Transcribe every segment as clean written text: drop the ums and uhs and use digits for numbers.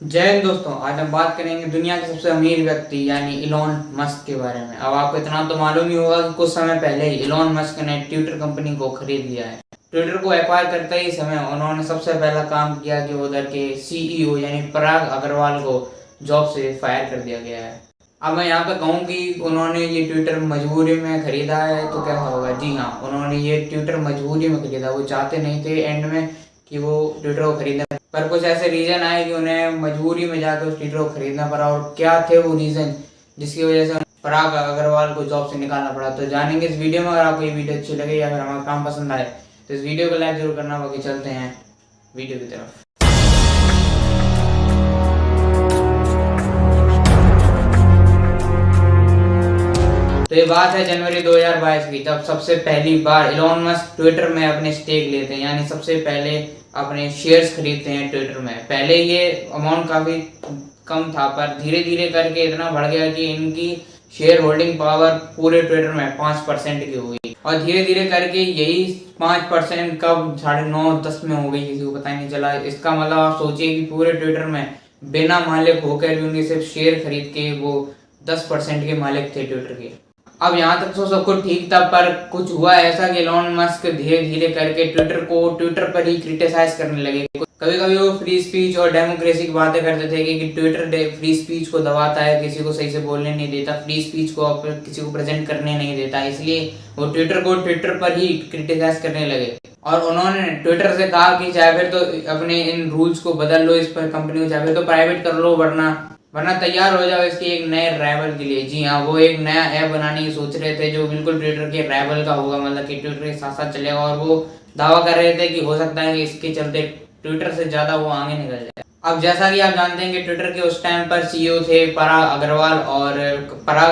जय हिंद दोस्तों। आज हम बात करेंगे दुनिया के सबसे अमीर व्यक्ति यानी इलॉन मस्क के बारे में। अब आपको इतना तो मालूम ही होगा कि कुछ समय पहले ही इलॉन मस्क ने ट्विटर कंपनी को खरीद लिया है। ट्विटर को एक्वायर करते ही समय उन्होंने सबसे पहला काम किया कि उधर के सीईओ यानी पराग अग्रवाल को जॉब से फायर कर दिया गया है। अब मैं यहाँ पे कहूँ कि उन्होंने ये ट्विटर मजबूरी में खरीदा है तो क्या होगा। जी हाँ, उन्होंने ये ट्विटर मजबूरी में खरीदा। वो चाहते नहीं थे एंड में कि वो ट्विटर को खरीदना, पर कुछ ऐसे रीजन आए कि उन्हें मजबूरी में जाकर उस ट्विटर को खरीदना पड़ा। और क्या थे वो रीजन जिसकी वजह से पराग अग्रवाल को जॉब से निकालना पड़ा, तो जानेंगे इस वीडियो में। अगर आपको ये वीडियो अच्छी लगे या फिर हमारा काम पसंद आए तो इस वीडियो को लाइक जरूर करना। बाकी चलते हैं वीडियो की तरफ। तो ये बात है जनवरी 2022 की, जब सबसे पहली बार इलॉन मस्क ट्विटर में अपने स्टेक लेते हैं, यानी सबसे पहले अपने शेयर्स खरीदते हैं ट्विटर में। पहले ये अमाउंट काफ़ी कम था, पर धीरे धीरे करके इतना बढ़ गया कि इनकी शेयर होल्डिंग पावर पूरे ट्विटर में 5% की हो गई। और धीरे धीरे करके यही 5% कब 9.5-10 में हो गई, किसी को पता ही नहीं चला। इसका मतलब आप सोचिए कि पूरे ट्विटर में बिना मालिक होकर भी उनके सिर्फ शेयर खरीद के वो 10% के मालिक थे ट्विटर के। अब यहाँ तक तो सब कुछ ठीक था, पर कुछ हुआ ऐसा कि इलॉन मस्क धीरे धीरे करके ट्विटर पर ही क्रिटिसाइज करने लगे। कभी कभी वो फ्री स्पीच और डेमोक्रेसी की बातें करते थे कि ट्विटर फ्री स्पीच को दबाता है, किसी को सही से बोलने नहीं देता, फ्री स्पीच को किसी को प्रेजेंट करने नहीं देता, इसलिए वो ट्विटर पर ही क्रिटिसाइज करने लगे। और उन्होंने ट्विटर से कहा कि चाहे फिर तो अपने इन रूल्स को बदल लो, इस पर कंपनी को चाहे फिर तो प्राइवेट कर लो, वरना तैयार हो जाओ इसके एक नए राइवल के लिए। जी हाँ, वो एक नया ऐप बनाने की सोच रहे थे जो बिल्कुल ट्विटर के राइवल का होगा, मतलब कि ट्विटर के साथ साथ चलेगा। और वो दावा कर रहे थे कि हो सकता है कि इसके चलते ट्विटर से ज्यादा वो आगे निकल जाए। अब जैसा कि आप जानते हैं कि ट्विटर के उस टाइम पर सीईओ थे पराग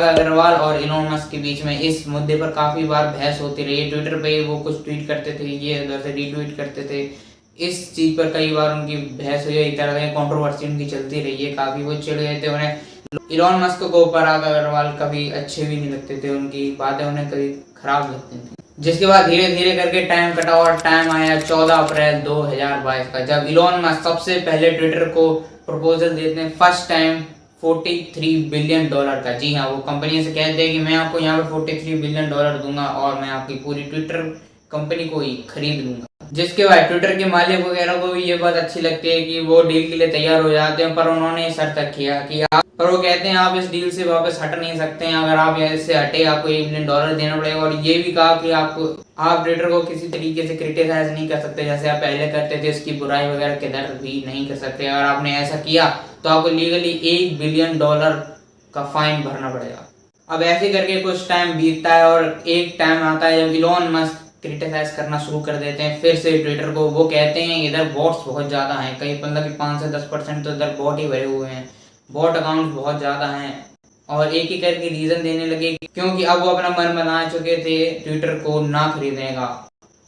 अग्रवाल और इलॉन मस्क के बीच में इस मुद्दे पर काफी बार बहस होती रही। ट्विटर पे वो कुछ ट्वीट करते थे, ये उधर से रीट्वीट करते थे। इस चीज पर कई बार उनकी बहस हुई, एक तरह से कंट्रोवर्सी उनकी चलती रही है। काफी वो चिढ़ गए थे। उन्हें इलॉन मस्क को पराग अग्रवाल कभी अच्छे भी नहीं लगते थे, उनकी बातें उन्हें कभी खराब लगती थी। जिसके बाद धीरे धीरे करके टाइम कटा और टाइम आया 14 अप्रैल 2022 का, जब इलॉन मस्क सबसे पहले ट्विटर को प्रपोजल देते हैं फर्स्ट टाइम $43 बिलियन का। जी हाँ, वो कंपनी से कहते हैं कि मैं आपको यहाँ पे $43 बिलियन दूंगा और मैं आपकी पूरी ट्विटर कंपनी को ही खरीद लूंगा। जिसके बाद ट्विटर के मालिक वगैरह को भी ये बात अच्छी लगती है कि वो डील के लिए तैयार हो जाते हैं। पर उन्होंने शर्त रखी है कि वो कहते हैं आप इस डील से वापस हट नहीं सकते हैं। अगर आप इससे हटे आपको $1 बिलियन देना पड़ेगा। और ये भी कहा कि आप ट्विटर को किसी तरीके से क्रिटिसाइज नहीं कर सकते जैसे आप पहले करते थे, उसकी बुराई वगैरह किधर भी नहीं कर सकते। अगर आपने ऐसा किया तो आपको लीगली $1 बिलियन का फाइन भरना पड़ेगा। अब ऐसे करके कुछ टाइम बीतता है और एक टाइम आता है जब इलॉन मस्क क्रिटिसाइज करना शुरू कर देते हैं फिर से ट्विटर को। वो कहते हैं इधर बॉट्स बहुत ज़्यादा हैं, कई मतलब कि 5 से 10% तो इधर बॉट ही भरे हुए हैं, बॉट अकाउंट बहुत ज़्यादा हैं। और एक ही करके रीज़न देने लगे क्योंकि अब वो अपना मन बना चुके थे ट्विटर को ना खरीदने का।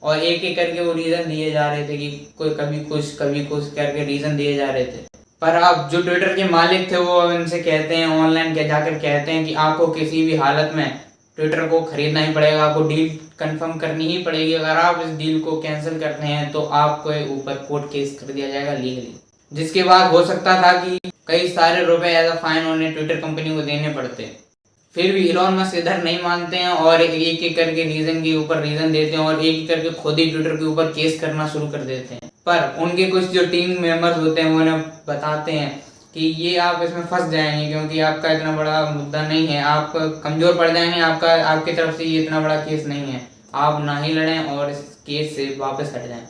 और एक एक करके वो रीज़न दिए जा रहे थे कि कोई कभी कुछ करके रीज़न दिए जा रहे थे। पर अब जो ट्विटर के मालिक थे वो इनसे कहते हैं, ऑनलाइन के जाकर कहते हैं कि आपको किसी भी हालत में ट्विटर को खरीदना ही पड़ेगा, आपको डील कंफर्म करनी ही पड़ेगी। अगर आप इस डील को कैंसिल करते हैं तो आपको ऊपर कोर्ट केस कर दिया जाएगा लीगली। जिसके बाद हो सकता था कि कई सारे रुपए एज अ फाइन उन्हें ट्विटर कंपनी को देने पड़ते। फिर भी इलॉन मस्क इधर नहीं मानते हैं और एक एक करके रीजन के ऊपर रीजन देते हैं और एक एक करके खुद ही ट्विटर के ऊपर केस करना शुरू कर देते हैं। पर उनके कुछ जो टीम मेंबर्स होते हैं वो उन्हें बताते हैं कि ये आप इसमें फंस जाएंगे क्योंकि आपका इतना बड़ा मुद्दा नहीं है, आप कमजोर पड़ जाएंगे, आपकी तरफ से ये इतना बड़ा केस नहीं है, आप ना ही लड़ें और इस केस से वापस हट जाएं।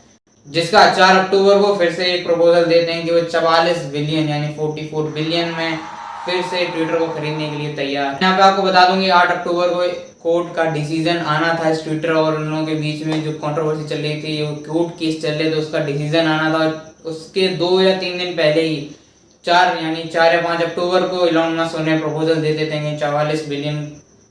जिसका 4 अक्टूबर को फिर से एक प्रपोजल देते हैं कि वो 44 बिलियन यानी 44 बिलियन में फिर से ट्विटर को खरीदने के लिए तैयार। यहाँ पे आपको बता दूंगी 8 अक्टूबर को कोर्ट का डिसीजन आना था इस ट्विटर और उन लोगों के बीच में जो कंट्रोवर्सी चल रही थी, कोर्ट केस चल रहे थे, उसका डिसीजन आना था। उसके 2 या 3 दिन पहले ही 4 या 5 अक्टूबर को इलॉन मस्क उन्हें प्रपोजल दे देते हैं कि 44 बिलियन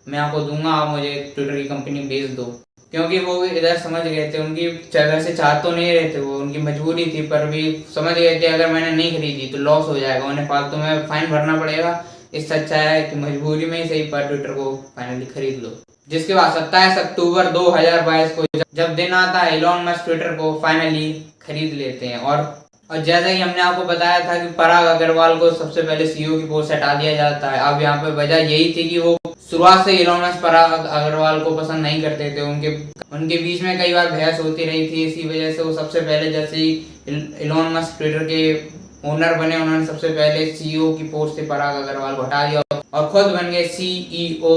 मैं आपको दूंगा, आप मुझे ट्विटर की कंपनी बेच दो। क्योंकि वो इधर समझ गए थे, उनकी जगह से चाह तो नहीं रहे थे, वो उनकी मजबूरी थी, पर भी समझ गए थे अगर मैंने नहीं खरीदी तो लॉस हो जाएगा, उन्हें फालतू में फाइन भरना पड़ेगा। इससे अच्छा है कि मजबूरी में ही सही पर ट्विटर को फाइनली खरीद लो। जिसके बाद 27 अक्टूबर 2022 को जब दिन आता है इलॉन मस्क ट्विटर को फाइनली खरीद लेते हैं और और जैसा कि हमने आपको बताया था कि पराग अग्रवाल को सबसे पहले सीईओ की पोस्ट हटा दिया जाता है। अब यहाँ पे वजह यही थी कि वो शुरुआत से इलॉन मस्क पराग अग्रवाल को पसंद नहीं करते थे। उनके बीच में कई बार बहस होती रही थी। इसी वजह से वो सबसे पहले जैसे ही इलॉन मस्क ट्विटर के ओनर बने, उन्होंने सबसे पहले सीईओ की पोस्ट से पराग अग्रवाल को हटा दिया और खुद बन गए सीईओ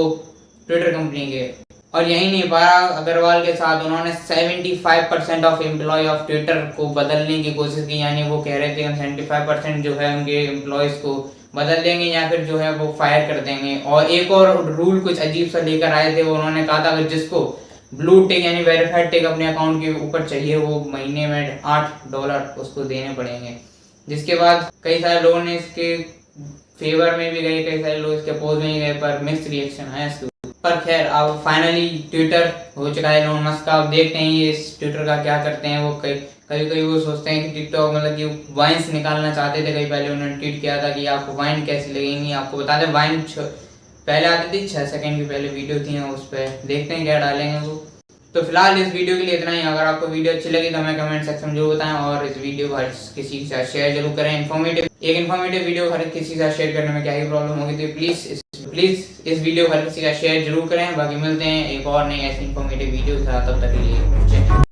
ट्विटर कंपनी के। और यही नहीं, पराग अग्रवाल के साथ उन्होंने 75% ऑफ एम्प्लॉय ऑफ ट्विटर को बदलने की कोशिश की। यानी वो कह रहे थे हम 75% जो है उनके एम्प्लॉयज को बदल देंगे या फिर जो है वो फायर कर देंगे। और एक और रूल कुछ अजीब सा लेकर आए थे। उन्होंने कहा था कि जिसको ब्लू टिक यानी वेरीफाइड टिक अपने अकाउंट के ऊपर चाहिए वो महीने में $8 उसको देने पड़ेंगे। जिसके बाद कई सारे लोगों ने इसके फेवर में भी गए, कई सारे लोग इसके अपोज में ही गए, पर मिक्स रिएक्शन आया इसके। पर खैर अब फाइनली ट्विटर हो चुका है इलॉन मस्क का। अब देखते हैं ये इस ट्विटर का क्या करते हैं। वो कभी वो सोचते हैं कि टिकटॉक मतलब कि वाइन्स निकालना चाहते थे। कहीं पहले उन्होंने ट्वीट किया था कि आपको वाइन कैसी लगेंगी। आपको बता दें वाइन पहले आती थी 6 सेकंड की पहले वीडियो थी उस पर। देखते हैं क्या डालेंगे वो। तो फिलहाल इस वीडियो के लिए इतना ही। अगर आपको वीडियो अच्छी लगी तो हमें कमेंट सेक्शन में जरूर बताएं और इस वीडियो को हर किसी के साथ शेयर जरूर करें। एक इन्फॉर्मेटिव वीडियो हर किसी के साथ शेयर करने में क्या ही प्रॉब्लम होगी। तो प्लीज इस वीडियो को हर किसी का शेयर जरूर करें। बाकी मिलते हैं एक और नई ऐसी इन्फॉर्मेटिव वीडियो के साथ, तब तक के लिए।